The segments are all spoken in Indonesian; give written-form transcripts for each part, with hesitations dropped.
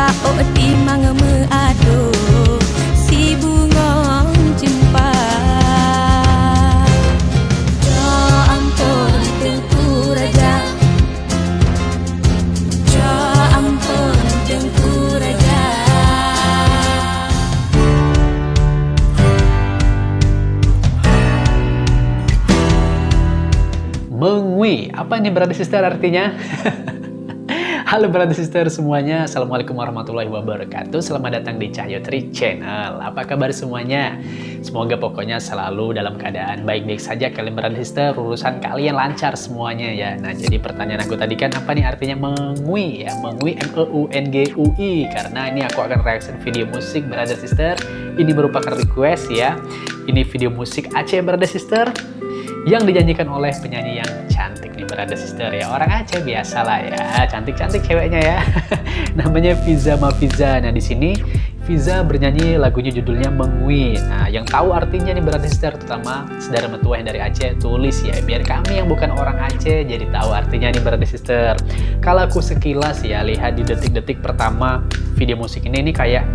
baok timang meado si bunga jempa. Ya ampun Tengku Raja, ya ampun Tengku Raja. Mengwi, apa ini brother sister artinya? Halo brother sister semuanya, Assalamualaikum warahmatullahi wabarakatuh. Selamat datang di Cahyo Tri Channel. Apa kabar semuanya? Semoga pokoknya selalu dalam keadaan baik-baik saja kalian brother sister, urusan kalian lancar semuanya ya. Nah, jadi pertanyaan aku tadi kan apa nih artinya mengwi ya? Mengwi M-E-U-N-G-U-I, karena ini aku akan reaction video musik brother sister. Ini merupakan request ya. Ini video musik Aceh brother sister yang dinyanyikan oleh penyanyi yang cantik nih brother sister ya. Orang Aceh biasalah ya, cantik-cantik ceweknya ya. Namanya Fiza Mafiza. Nah, di sini Fiza bernyanyi lagunya judulnya Mengwi. Nah, yang tahu artinya nih brother sister, terutama saudara metua yang dari Aceh, tulis ya, biar kami yang bukan orang Aceh jadi tahu artinya nih brother sister. Kalau aku sekilas ya lihat di detik-detik pertama video musik ini kayak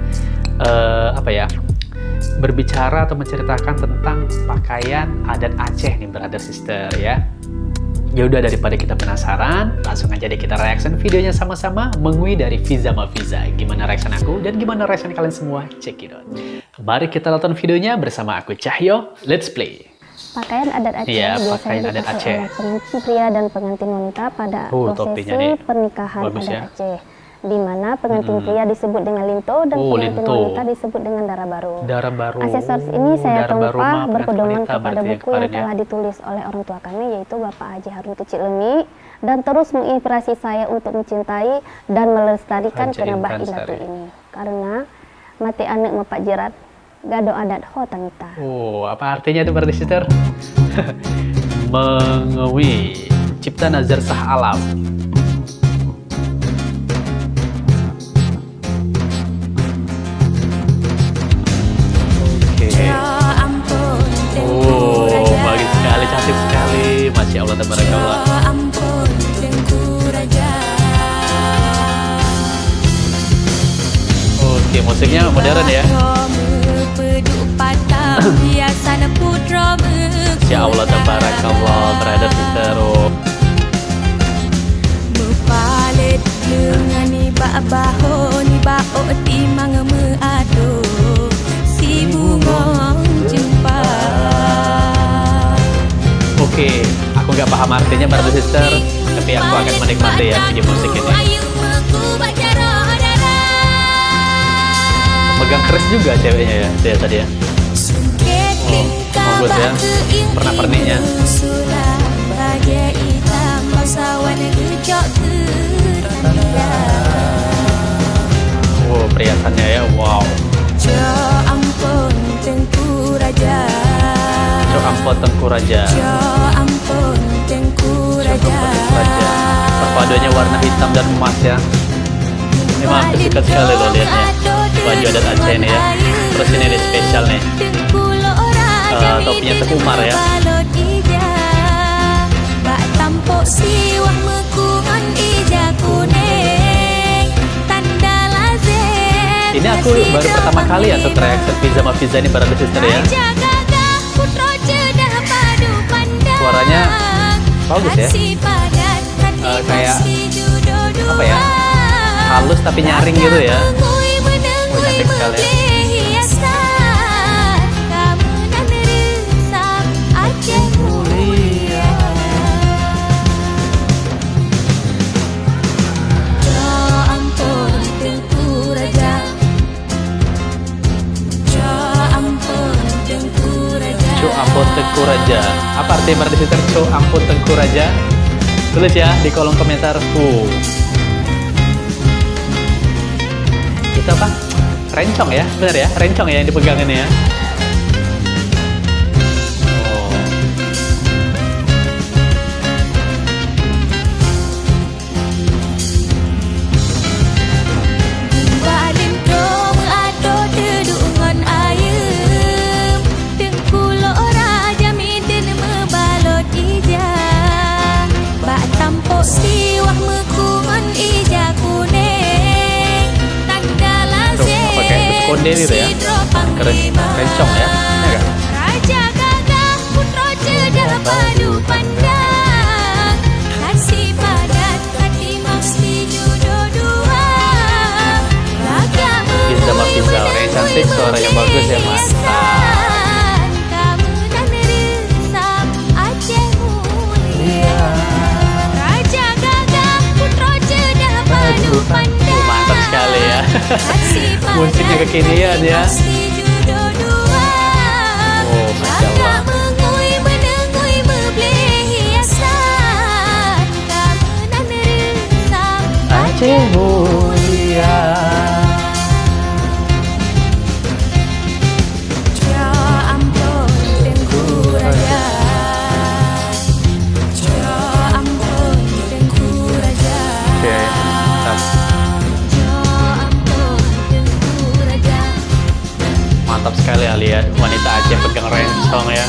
apa ya, berbicara atau menceritakan tentang pakaian adat Aceh nih brother sister ya. Ya udah, daripada kita penasaran, langsung aja deh kita reaction videonya sama-sama. Mengwi dari Fiza Mafiza. Gimana reaction aku dan gimana reaction kalian semua? Check it out. Mari kita tonton videonya bersama aku Cahyo. Let's play. Pakaian adat Aceh biasanya dipakai oleh pengantin pria dan pengantin wanita pada prosesi pernikahan bagus adat ya. Aceh, di mana pengantin pria disebut dengan linto dan pengantin wanita disebut dengan dara baru. Dara baru. Aksesoris ini saya tumpah berpedoman kepada buku yang ya. telah ditulis oleh orang tua kami, yaitu Bapak Haji Harun Tucilemi, dan terus menginspirasi saya untuk mencintai dan melestarikan kenebah indatu ini. Karena mati anak mapak jerat, gado adat hotanita. Oh, apa artinya itu berarti sister? Mengwi, cipta nazar sah alam. Cantik sekali, Masya Allah, tabarakallah. Oke, musiknya modern ya. Masya Allah, tabarakallah, brother sister. Oke, aku nggak paham artinya brother sister, tapi aku akan menikmati ya video musik ini. Megang keris juga ceweknya ya, dia tadi ya. Oh, bagus ya, pernak-perniknya. Wow, perhiasannya ya, wow. Ya ampun Tengku Raja, Ya ampun Tengku Raja. ya ampun Tengku Raja. Perpaduannya warna hitam dan emas ya. Memang aku suka sekali loh lihatnya. Baju adat Aceh ini ya. Terus ini nih spesial nih. Topinya Teku Umar ya. Ini aku baru pertama kali ya untuk reaction Fiza Mafiza ini brother sister ya. Suaranya bagus ya. Kayak apa ya, halus tapi nyaring gitu ya. Oh, cantik sekali ya. Co ampun Tengku Raja. Apa artinya brother sister co ampun Tengku Raja? Tulis ya di kolom komentar. Itu apa? Rencong ya? Bener ya? Rencong ya yang dipegang ini ya? sendiri tuh ya. Rencong ya. Ya nggak? Raja gagah putra cedera padu pandang, kasih padat hati mesti jodoh dua. Bisa sama Fiza, orangnya cantik, suaranya bagus ya Mas. Kamu dan risam Aceh mulia. Raja gagah putra cedera padu pandang. Mantap sekali ya. Musiknya kekinian ya. Oh, Masya Allah. Aceh mulia. Ya ampun Tengku Raja, ya ampun Tengku Raja. Oke, mantap. Ya ampun Tengku Raja. Mantap sekali ya lihat wanita Aceh pegang rencong ya.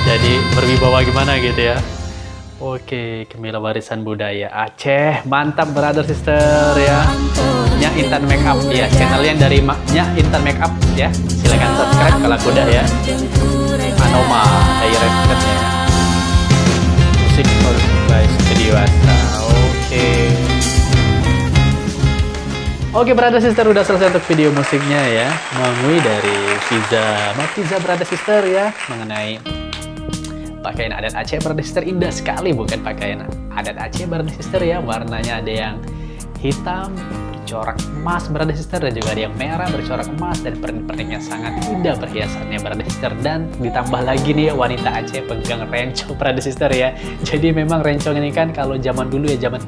Jadi berwibawa gimana gitu ya. Oke, Gemila warisan budaya Aceh, mantap brother sister ya. Nya Intan Makeup ya, channel yang dari Nya Intan Makeup ya. Silakan subscribe kalau udah ya. Anoma director ya. Musik by Studio Asa. Oke brother sister, udah selesai untuk video musiknya ya. Mangui dari Fiza, Fiza brother sister ya, mengenai pakaian adat Aceh brother sister. Indah sekali bukan pakaian adat Aceh brother sister ya. Warnanya ada yang hitam bercorak emas brother sister, dan juga ada yang merah bercorak emas, dan pernik-perniknya sangat indah perhiasannya brother sister. Dan ditambah lagi nih wanita Aceh pegang rencong brother sister ya. Jadi memang rencong ini kan kalau zaman dulu ya, zaman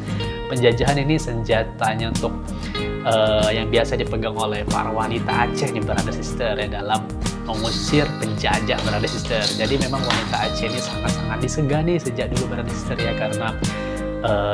penjajahan, ini senjatanya untuk yang biasa dipegang oleh para wanita Aceh nih brother sister ya, dalam mengusir penjajah brother sister. Jadi memang wanita Aceh ini sangat-sangat disegani sejak dulu brother sister ya, karena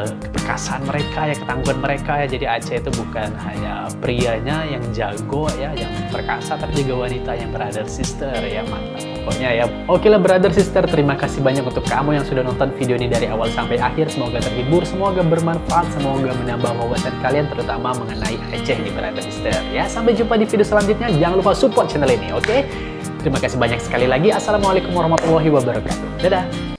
keperkasaan mereka ya, ketangguhan mereka ya. Jadi Aceh itu bukan hanya prianya yang jago ya, yang perkasa, tapi juga wanita yang brother sister ya. Mantap pokoknya ya. Oke lah brother sister, terima kasih banyak untuk kamu yang sudah nonton video ini dari awal sampai akhir. Semoga terhibur, semoga bermanfaat, semoga menambah wawasan kalian terutama mengenai Aceh nih brother sister ya. Sampai jumpa di video selanjutnya, jangan lupa support channel ini, oke? Terima kasih banyak sekali lagi. Assalamualaikum warahmatullahi wabarakatuh. Dadah.